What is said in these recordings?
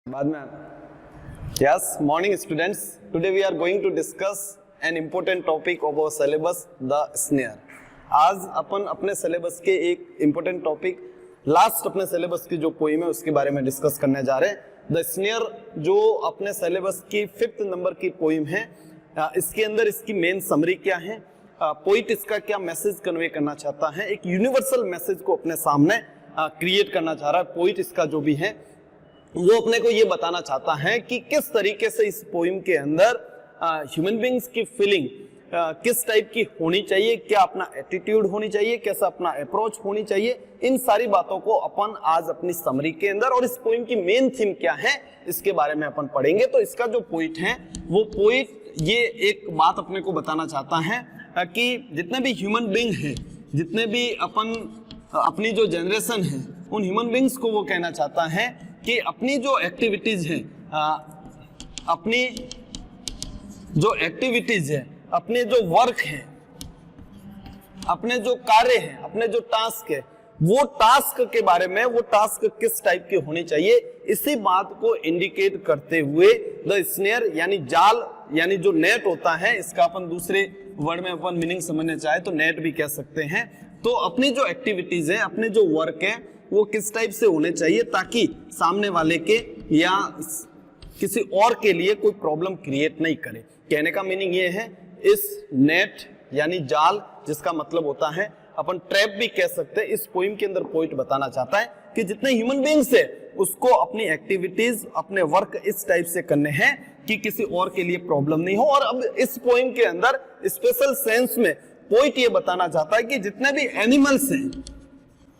बाद में Yes, morning students. Today we are going to discuss an important topic of our syllabus, the snare. आज अपन अपने syllabus के एक important टॉपिक लास्ट अपने सिलेबस की जो पोइम है उसके बारे में डिस्कस करने जा रहे हैं। द स्नेयर जो अपने सिलेबस की 5th नंबर की पोइम है, इसके अंदर इसकी मेन समरी क्या है, पोइट इसका क्या मैसेज कन्वे करना चाहता है, एक यूनिवर्सल मैसेज को अपने सामने क्रिएट करना चाह रहा है। पोइट इसका जो भी है वो अपने को ये बताना चाहता है कि किस तरीके से इस पोइम के अंदर ह्यूमन बीइंग्स की फीलिंग किस टाइप की होनी चाहिए, क्या अपना एटीट्यूड होनी चाहिए, कैसा अपना अप्रोच होनी चाहिए, इन सारी बातों को अपन आज अपनी समरी के अंदर और इस पोइम की मेन थीम क्या है इसके बारे में अपन पढ़ेंगे। तो इसका जो पोइट है वो पोइट ये एक बात अपने को बताना चाहता है कि जितने भी ह्यूमन बीइंग हैं, जितने भी अपनी जो जनरेशन है, उन ह्यूमन बीइंग्स को वो कहना चाहता है कि अपनी जो एक्टिविटीज है, अपनी जो एक्टिविटीज है, अपने जो वर्क है, अपने जो कार्य है, अपने जो टास्क है, वो टास्क के बारे में, वो टास्क किस टाइप के होने चाहिए, इसी बात को इंडिकेट करते हुए द स्नेयर यानी जाल यानी जो नेट होता है, इसका अपन दूसरे वर्ड में अपन मीनिंग समझना चाहे तो नेट भी कह सकते हैं। तो अपनी जो एक्टिविटीज है, अपने जो वर्क है, वो किस टाइप से होने चाहिए ताकि सामने वाले के या किसी और के लिए कोई प्रॉब्लम क्रिएट नहीं करे। कहने का मीनिंग ये है, इस नेट यानी जाल जिसका मतलब होता है अपन ट्रैप भी कह सकते हैं, इस पोइम के अंदर पोइट बताना चाहता है कि जितने ह्यूमन बीइंग्स है उसको अपनी एक्टिविटीज, अपने वर्क इस टाइप से करने हैं कि किसी और के लिए प्रॉब्लम नहीं हो। और अब इस पोइम के अंदर स्पेशल सेंस में पोइट ये बताना चाहता है कि जितने भी एनिमल्स हैं,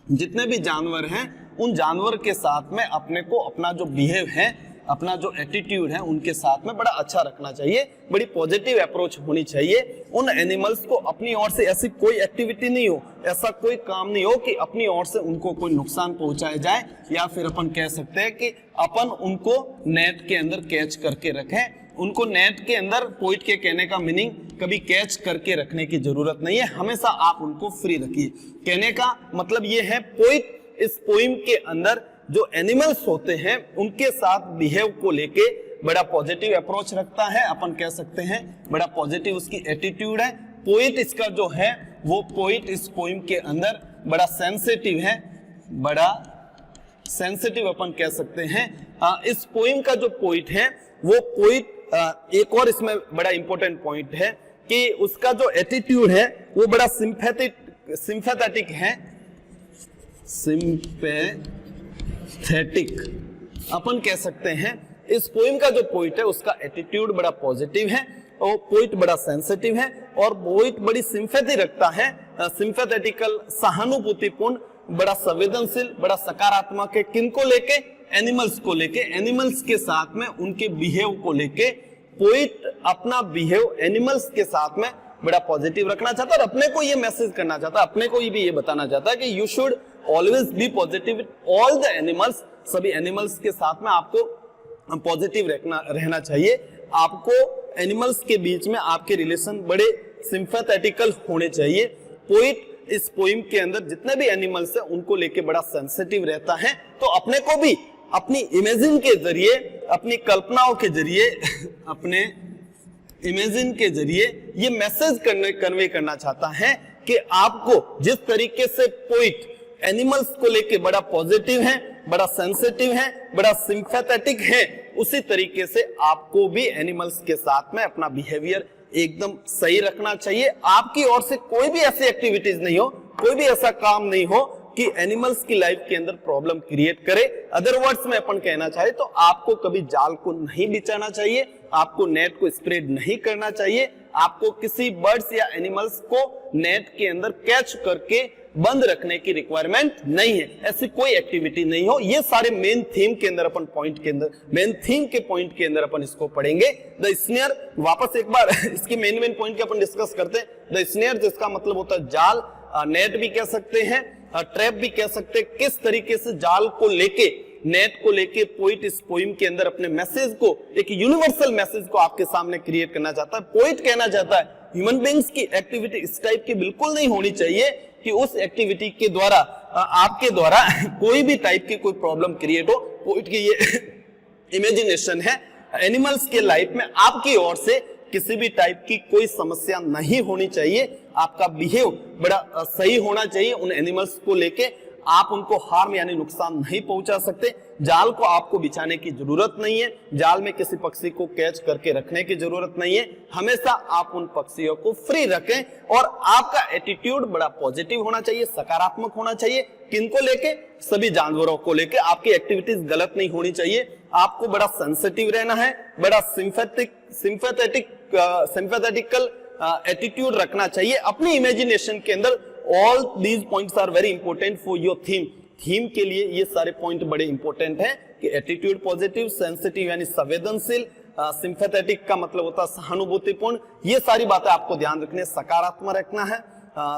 जितने भी जानवर हैं, उन जानवर के साथ में अपने को अपना जो बिहेव है, अपना जो एटीट्यूड है, उनके साथ में बड़ा अच्छा रखना चाहिए, बड़ी पॉजिटिव अप्रोच होनी चाहिए। उन एनिमल्स को अपनी ओर से ऐसी कोई एक्टिविटी नहीं हो, ऐसा कोई काम नहीं हो कि अपनी ओर से उनको कोई नुकसान पहुंचाया जाए, या फिर अपन कह सकते हैं कि अपन उनको नेट के अंदर कैच करके रखें। उनको नेट के अंदर, पोइट के कहने का मीनिंग, कभी कैच करके रखने की जरूरत नहीं है, हमेशा आप उनको फ्री रखिए। कहने का मतलब ये है, पोइट इस पोइम के अंदर जो एनिमल्स होते हैं उनके साथ बिहेव को लेके बड़ा पॉजिटिव अप्रोच रखता है, अपन कह सकते हैं बड़ा पॉजिटिव उसकी एटीट्यूड है। पोइट इसका जो है वो पोइट इस पोइम के अंदर बड़ा सेंसिटिव है, बड़ा सेंसिटिव अपन कह सकते हैं। इस पोइम का जो पोइट है वो पोइट, एक और इसमें बड़ा इंपॉर्टेंट पॉइंट है कि उसका जो एटीट्यूड है वो बड़ा सिंपैथेटिक है, सिंपैथेटिक अपन कह सकते हैं। इस पोइम का जो पोइट है उसका एटीट्यूड बड़ा पॉजिटिव है, और पोइट बड़ा सेंसिटिव है, और पोइट बड़ी सिंपैथी रखता है, सिंपैथेटिकल, सहानुभूतिपूर्ण, बड़ा संवेदनशील, बड़ा सकारात्मक है। किनको लेके? एनिमल्स को लेके, एनिमल्स के साथ में उनके बिहेव को लेके पोइट अपना बिहेव एनिमल्स के साथ में बड़ा पॉजिटिव रखना चाहता है, और अपने को ये मैसेज करना चाहता है, अपने को भी ये बताना चाहता है कि you should always be positive with all the animals. सभी एनिमल्स के साथ में आपको पॉजिटिव रहना चाहिए, आपको एनिमल्स के बीच में आपके रिलेशन बड़े सिंपैथेटिकल होने चाहिए। पोइट इस पोइम के अंदर जितने भी एनिमल्स हैं उनको लेके बड़ा सेंसिटिव रहता है, तो अपने को भी अपनी इमेजिन के जरिए, अपनी कल्पनाओं के जरिए, अपने इमेजिन के जरिए ये मैसेज कन्वे करना चाहता है कि आपको जिस तरीके से पोइट एनिमल्स को लेके बड़ा पॉजिटिव है, बड़ा सेंसिटिव है, बड़ा सिंपैथेटिक है, उसी तरीके से आपको भी एनिमल्स के साथ में अपना बिहेवियर एकदम सही रखना चाहिए। आपकी ओर से कोई भी ऐसी एक्टिविटीज नहीं हो, कोई भी ऐसा काम नहीं हो कि एनिमल्स की लाइफ के अंदर प्रॉब्लम क्रिएट करे। अदर वर्ड्स में अपन कहना चाहे तो आपको कभी जाल को नहीं बिछाना चाहिए, आपको नेट को स्प्रेड नहीं करना चाहिए, आपको किसी बर्ड्स या एनिमल्स को नेट के अंदर कैच करके बंद रखने की रिक्वायरमेंट नहीं है, ऐसी कोई एक्टिविटी नहीं हो। ये सारे मेन थीम के अंदर अपन पॉइंट के अंदर, मेन थीम के पॉइंट के अंदर अपन इसको पढ़ेंगे। द स्नेयर, वापस एक बार इसके मेन पॉइंट के अपन डिस्कस करते हैं। द स्नेयर जिसका मतलब होता है जाल, नेट भी कह सकते हैं, ट्रैप भी कह सकते हैं। किस तरीके से जाल को लेके, नेट को लेके पोइट इस पोइम के अंदर अपने मैसेज को, एक यूनिवर्सल मैसेज को आपके सामने क्रिएट करना चाहता है। पोइट कहना चाहता है ह्यूमन बीइंग्स की एक्टिविटी इस टाइप की बिल्कुल नहीं होनी चाहिए कि उस एक्टिविटी के द्वारा आपके द्वारा कोई भी टाइप की कोई प्रॉब्लम क्रिएट हो। पोइट की ये इमेजिनेशन है, एनिमल्स के लाइफ में आपकी ओर से किसी भी टाइप की कोई समस्या नहीं होनी चाहिए, आपका बिहेव बड़ा सही होना चाहिए उन एनिमल्स को लेके, आप उनको हार्म यानी नुकसान नहीं पहुंचा सकते। जाल को आपको बिछाने की जरूरत नहीं है, जाल में किसी पक्षी को कैच करके रखने की जरूरत नहीं है, हमेशा आप उन पक्षियों को फ्री रखें और आपका एटीट्यूड बड़ा पॉजिटिव होना चाहिए, सकारात्मक होना चाहिए। किनको लेके? सभी जानवरों को लेके। आपकी एक्टिविटीज गलत नहीं होनी चाहिए, आपको बड़ा सेंसिटिव रहना है, बड़ा सिंपैथेटिकल एटीट्यूड रखना चाहिए अपनी इमेजिनेशन के अंदर। All these points are very important for your theme. Theme के लिए ये सारे पॉइंट बड़े इंपॉर्टेंट हैं कि एटीट्यूड पॉजिटिव, सेंसिटिव यानी संवेदनशील, सिंपैथेटिक का मतलब होता है सहानुभूतिपूर्ण। ये सारी बातें आपको ध्यान रखनी है, सकारात्मक रखना है,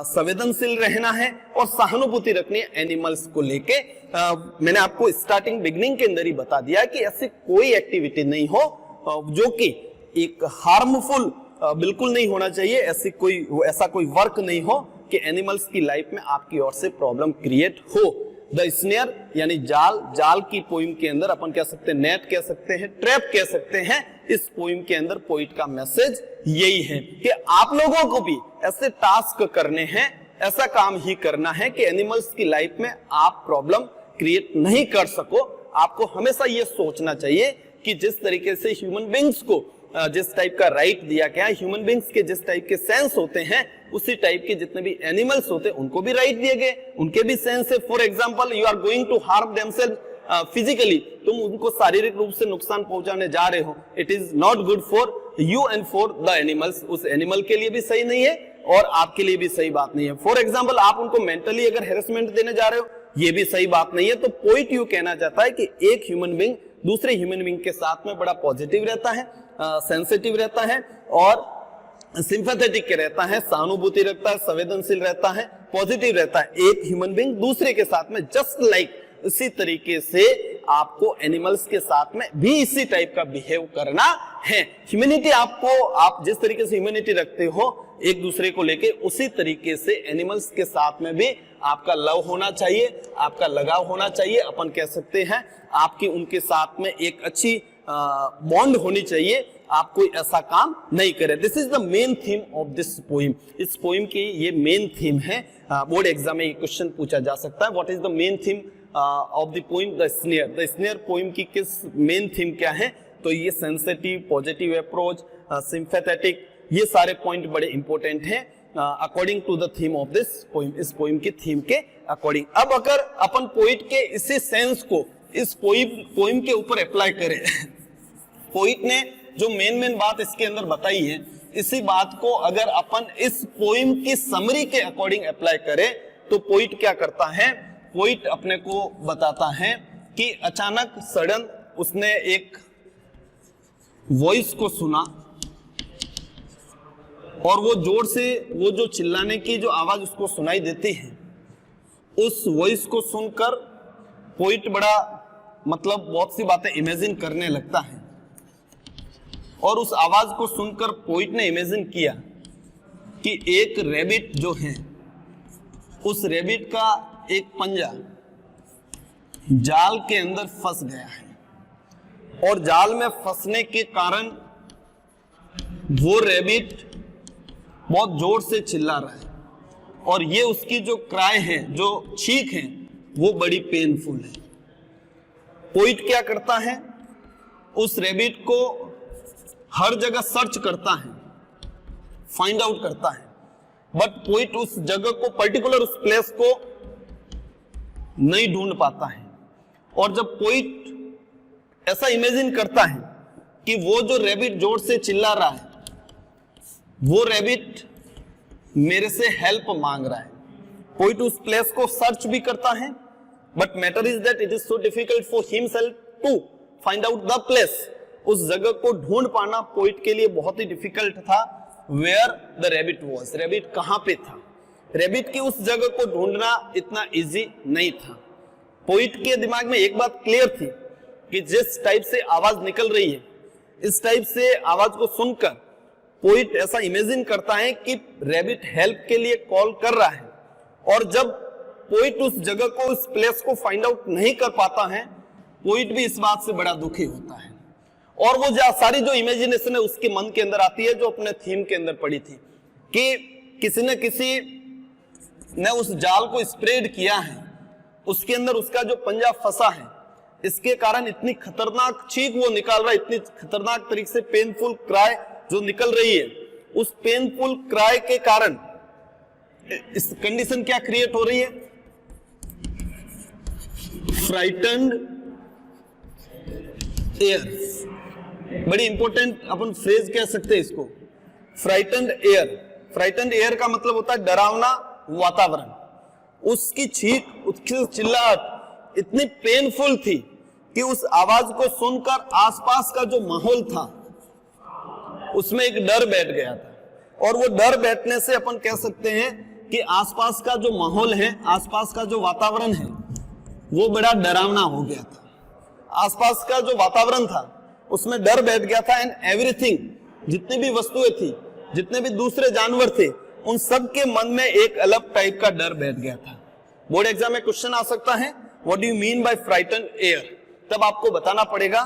संवेदनशील रहना है और सहानुभूति रखनी है एनिमल्स को लेके। मैंने आपको स्टार्टिंग बिगनिंग के अंदर ही बता दिया कि ऐसी कोई एक्टिविटी नहीं हो जो कि एक हार्मफुल बिल्कुल नहीं होना चाहिए, ऐसा कोई वर्क नहीं हो कि एनिमल्स की लाइफ में आपकी ओर से प्रॉब्लम क्रिएट हो। द स्नेयर यानी जाल, जाल की पोइम के अंदर अपन कह सकते हैं नेट कह सकते हैं, ट्रैप कह सकते हैं। इस पोइम के अंदर पोइट का मैसेज यही है कि आप लोगों को भी ऐसे टास्क करने हैं, ऐसा काम ही करना है कि एनिमल्स की लाइफ में आप प्रॉब्लम क्रिएट नहीं कर सको। आपको हमेशा ये सोचना चाहिए कि जिस तरीके से ह्यूमन बींग्स को जिस टाइप का राइट दिया गया है, ह्यूमन बींग्स के जिस टाइप के सेंस होते हैं, उसी टाइप के जितने भी एनिमल्स होते हैं उनको भी राइट दिए गए, उनके भी सेंस है। For example, you are going to harm themselves physically, तुम उनको शारीरिक रूप से नुकसान पहुंचाने जा रहे हो, it is not good for you and for the animals. उस एनिमल के लिए भी सही नहीं है और आपके लिए भी सही बात नहीं है। फॉर एग्जाम्पल, आप उनको मेंटली अगर हेरेसमेंट देने जा रहे हो, ये भी सही बात नहीं है। तो पोइट यू कहना चाहता है कि एक ह्यूमन बींग दूसरे ह्यूमन बींग के साथ में बड़ा पॉजिटिव रहता है, सेंसिटिव रहता है और सिंपैथेटिक रहता है, सहानुभूति रखता है, संवेदनशील रहता है, पॉजिटिव रहता है। एक ह्यूमन बींग दूसरे के साथ में जस्ट लाइक इसी तरीके से आपको एनिमल्स के साथ में भी इसी टाइप का बिहेव करना है। ह्यूमैनिटी आपको, आप जिस तरीके से ह्यूमैनिटी रखते हो एक दूसरे को लेके, उसी तरीके से एनिमल्स के साथ में भी आपका लव होना चाहिए, आपका लगाव होना चाहिए। अपन कह सकते हैं आपकी उनके साथ में एक अच्छी बॉन्ड होनी चाहिए, आप कोई ऐसा काम नहीं करे। This is the main theme of this poem. इस पोइम की ये मेन थीम है। बोर्ड एग्जाम में ये क्वेश्चन पूछा जा सकता है, what is the main theme of the poem the snare. The snare poem की किस मेन थीम क्या है? तो ये सेंसिटिव, पॉजिटिव अप्रोच, सिंपैथेटिक, ये सारे पॉइंट बड़े इंपॉर्टेंट हैं according to the theme of this poem, इस पोइम की थीम के अकॉर्डिंग। अब अगर अपन पोइट के इसी सेंस को इस पोइम के ऊपर अप्लाई करें, पोइट ने जो मेन बात इसके अंदर बताई है, इसी बात को अगर अपन इस पोइम की समरी के अकॉर्डिंग अप्लाई करें तो पोइट क्या करता है? पोइट अपने को बताता है कि अचानक सडन उसने एक वॉइस को सुना और वो जोर से वो जो चिल्लाने की जो आवाज उसको सुनाई देती है, उस वॉइस को सुनकर पोइट बड़ा मतलब बहुत सी बातें इमेजिन करने लगता है और उस आवाज को सुनकर पोइट ने इमेजिन किया कि एक रैबिट जो है, उस रैबिट का एक पंजा जाल के अंदर फंस गया है और जाल में फंसने के कारण वो रैबिट बहुत जोर से चिल्ला रहा है और ये उसकी जो क्राई है, जो चीख है, वो बड़ी पेनफुल है। पोइट क्या करता है? उस रैबिट को हर जगह सर्च करता है, फाइंड आउट करता है, बट पोइट उस जगह को, पर्टिकुलर उस प्लेस को नहीं ढूंढ पाता है। और जब पोइट ऐसा इमेजिन करता है कि वो जो रैबिट जोर से चिल्ला रहा है, वो रैबिट मेरे से हेल्प मांग रहा है, पोइट उस प्लेस को सर्च भी करता है, but matter is that it is so difficult for himself to find out the place. उस जगह को ढूंढ पाना पोइट के लिए बहुत ही डिफिकल्ट था। Where the rabbit was, rabbit कहां पे था? रैबिट की उस जगह को ढूंढना इतना इजी नहीं था। पोइट के दिमाग में एक बात क्लियर थी कि जिस टाइप से आवाज निकल रही है, इस टाइप से आवाज को सुनकर पोइट ऐसा इमेजिन करता है कि रैबिट हेल्प के लिए कॉल कर रहा है। और जब पोइट उस जगह को, उस प्लेस को फाइंड आउट नहीं कर पाता है पोइट भी इस बात से बड़ा दुखी होता है और वो सारी जो इमेजिनेशन है उसके मन के अंदर आती है जो अपने थीम के अंदर पड़ी थी कि किसी न किसी ने उस जाल को स्प्रेड किया है, उसके अंदर उसका जो पंजा फंसा है, इसके कारण इतनी खतरनाक चीख वो निकाल रहा है, इतनी खतरनाक तरीके से पेनफुल क्राई जो निकल रही है, उस पेनफुल क्राई के कारण इस कंडीशन क्या क्रिएट हो रही है, फ्राइटन्ड एयर। बड़ी इंपॉर्टेंट अपन फ्रेज कह सकते हैं इसको, फ्राइटन्ड एयर। फ्राइटन्ड एयर का मतलब होता है डरावना वातावरण। उसकी चीख, उसकी चिल्लाहट इतनी पेनफुल थी कि उस आवाज को सुनकर आसपास का जो माहौल था उसमें एक डर बैठ गया था। और वो डर बैठने से अपन कह सकते हैं कि आसपास का जो माहौल है, आसपास का जो वातावरण है वो बड़ा डरावना हो गया था। आसपास का जो वातावरण था उसमें डर बैठ गया था एंड एवरीथिंग, जितनी भी वस्तुएं थी, जितने भी दूसरे जानवर थे, उन सब के मन में एक अलग टाइप का डर बैठ गया था। बोर्ड एग्जाम में क्वेश्चन आ सकता है, what do you mean by frightened air? तब आपको बताना पड़ेगा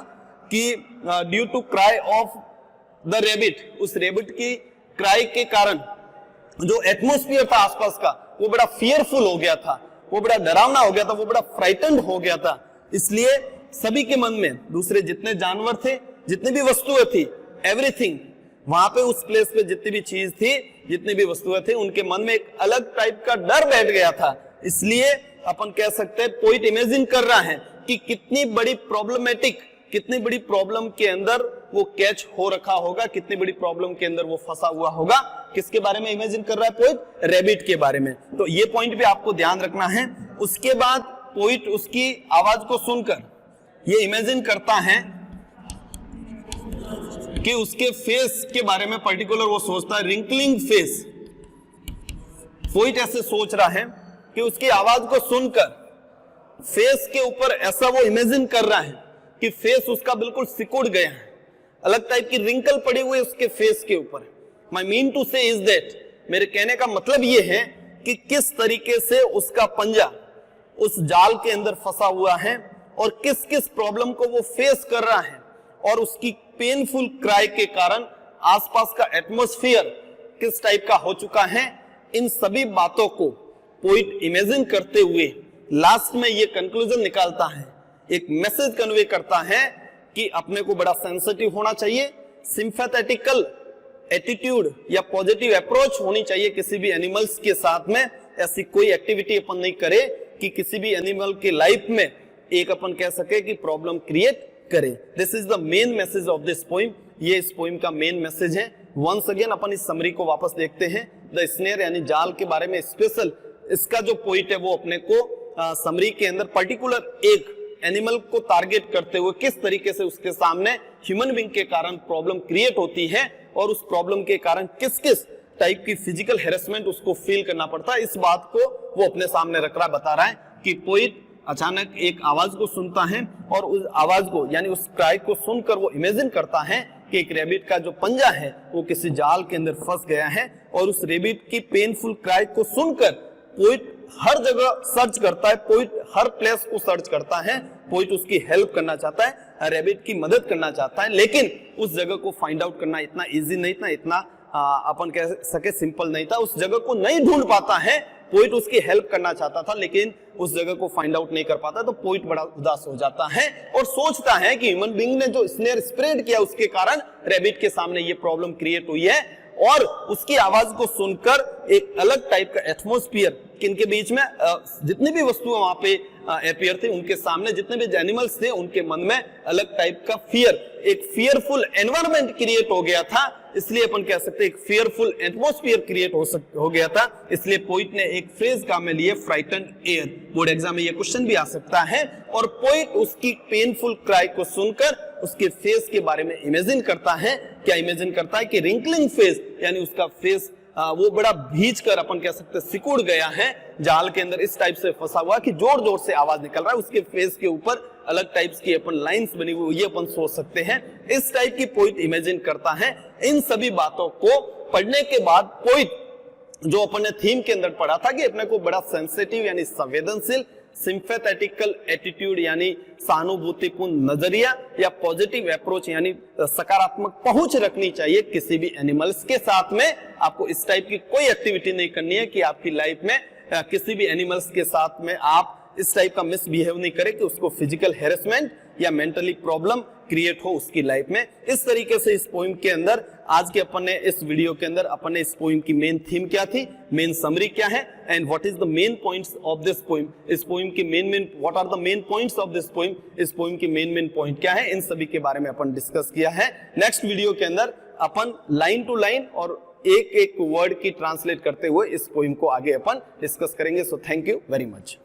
कि due to cry of the rabbit, उस रेबिट की क्राई के कारण जो एटमॉस्फेयर था आसपास का वो बड़ा फियरफुल हो गया था, वो बड़ा डरावना हो गया था, वो बड़ा फ्राइटन्ड हो गया था। इसलिए सभी के मन में दूसरे जितने जानवर थे, जितनी भी वस्तुएं थी, एवरीथिंग, वहां पे उस प्लेस पे जितनी भी चीज थी, जितनी भी वस्तुएं थी, उनके मन में एक अलग टाइप का डर बैठ गया था। इसलिए अपन कह सकते हैं पोइट इमेजिन कर रहा है कि कितनी बड़ी प्रॉब्लमेटिक, कितनी बड़ी प्रॉब्लम के अंदर वो कैच हो रखा होगा, कितनी बड़ी प्रॉब्लम के अंदर वो फंसा हुआ होगा। किसके बारे में इमेजिन कर रहा है पोइट? रैबिट के बारे में। तो ये पॉइंट भी आपको ध्यान रखना है। उसके बाद पोइट उसकी आवाज को सुनकर ये इमेजिन करता है कि उसके फेस के बारे में पर्टिकुलर वो सोचता है, रिंकलिंग फेस। पोइट ऐसे सोच रहा है कि उसकी आवाज को सुनकर फेस के ऊपर ऐसा वो इमेजिन कर रहा है कि फेस उसका बिल्कुल सिकुड़ गया है, अलग टाइप की रिंकल पड़ी हुई है उसके फेस के ऊपर। माई मीन टू से इज दैट, मेरे कहने का मतलब ये है कि किस तरीके से उसका पंजा उस जाल के अंदर फंसा हुआ है और किस किस प्रॉब्लम को वो फेस कर रहा है, और उसकी पेनफुल क्राई के कारण आसपास का एटमॉस्फेयर किस टाइप का हो चुका है। इन सभी बातों को पोइट इमेजिन करते हुए लास्ट में ये कंक्लूजन निकालता है, एक मैसेज कन्वे करता है कि अपने को बड़ा सेंसिटिव होना चाहिए, सिंपैथेटिकल एटीट्यूड या पॉजिटिव अप्रोच होनी चाहिए किसी भी एनिमल्स के साथ में। ऐसी कोई एक्टिविटी अपन नहीं करे कि किसी भी एनिमल के लाइफ में एक अपन कह सके कि प्रॉब्लम क्रिएट करे। This is the main message of this poem. ये इस पोइम का मेन मैसेज है। वंस अगेन अपन इस समरी को वापस देखते हैं। द स्नेयर यानी जाल के बारे में स्पेशल इसका जो पॉइंट है वो अपने को समरी के अंदर पर्टिकुलर एक एनिमल को टारगेट करते हुए किस तरीके से उसके सामने ह्यूमन बीइंग के कारण प्रॉब्लम क्रिएट होती है और उस प्रॉब्लम के कारण किस किस टाइप की फिजिकल हैरेसमेंट उसको फील करना पड़ता है, इस बात को वो अपने सामने रख रहा बता रहा है कि पोइट अचानक एक आवाज को सुनता है और उस आवाज को यानी उस क्राई को सुनकर वो इमेजिन करता है कि एक रेबिट का जो पंजा है वो किसी जाल के अंदर फंस गया है, और उस रेबिट की पेनफुल क्राई को सुनकर पोइट हर जगह सर्च करता है, पोइट हर प्लेस को सर्च करता है, पोइट उसकी हेल्प करना चाहता है, रेबिट की मदद करना चाहता है, लेकिन उस जगह को फाइंड आउट करना इतना इजी नहीं था, इतना अपन कह सके सिंपल नहीं था। उस जगह को नहीं ढूंढ पाता है। पोइट उसकी हेल्प करना चाहता था लेकिन उस जगह को फाइंड आउट नहीं कर पाता, तो पोइट बड़ा उदास हो जाता है और सोचता है कि ह्यूमन बीइंग ने जो स्नेयर स्प्रेड किया उसके कारण रेबिट के सामने ये प्रॉब्लम क्रिएट हुई है, और उसकी आवाज को सुनकर एक अलग टाइप का एटमॉस्फेयर किनके बीच में जितनी भी वस्तुएं वहां पे अपियर थे, उनके सामने जितने भी एनिमल्स थे उनके मन में अलग टाइप का फियर, एक फियरफुल एनवायरनमेंट क्रिएट हो गया था। इसलिए अपन कह सकते हैं एक फियरफुल एटमॉस्फेयर क्रिएट हो गया था। इसलिए पोइट ने एक फ्रेज काम में लिए फ्राइटन्ड एयर। बोर्ड एग्जाम में ये क्वेश्चन भी आ सकता है। और पोइट उसकी पेनफुल क्राई को सुनकर उसके फेस के बारे में इमेजिन करता है। क्या इमेजिन करता है कि रिंकलिंग फेस यानी उसका फेस वो बड़ा भीज कर अपन कह सकते सिकुड़ गया है जाल के अंदर, इस टाइप से फंसा हुआ कि जोर जोर से आवाज निकल रहा है, उसके फेस के ऊपर अलग टाइप्स की अपन लाइंस बनी हुई, ये अपन सोच सकते हैं। इस टाइप की पोइट इमेजिन करता है। इन सभी बातों को पढ़ने के बाद पोइट जो अपन ने थीम के अंदर पढ़ा था कि अपने को बड़ा सेंसिटिव यानी संवेदनशील सिंपैथेटिकल एटीट्यूड यानी सहानुभूतिपूर्ण नजरिया या पॉजिटिव अप्रोच यानी सकारात्मक पहुंच रखनी चाहिए किसी भी एनिमल्स के साथ में। आपको इस टाइप की कोई एक्टिविटी नहीं करनी है कि आपकी लाइफ में किसी भी एनिमल्स के साथ में आप इस टाइप का मिसबिहेव नहीं करें कि उसको फिजिकल हैरेसमेंट या मेंटली प्रॉब्लम क्रिएट हो उसकी लाइफ में। इस तरीके से इस पोइम के अंदर आज के अपन ने इस वीडियो के अंदर अपन ने इस पोइम की मेन थीम क्या थी, मेन समरी क्या है and what is the main points of this poem. इस पोइम की main what are the main points of this poem, इस पोइम की मेन पॉइंट क्या है, इन सभी के बारे में अपन डिस्कस किया है। नेक्स्ट वीडियो के अंदर अपन लाइन टू लाइन और एक एक वर्ड की ट्रांसलेट करते हुए इस पोइम को आगे अपन डिस्कस करेंगे। So thank you very much.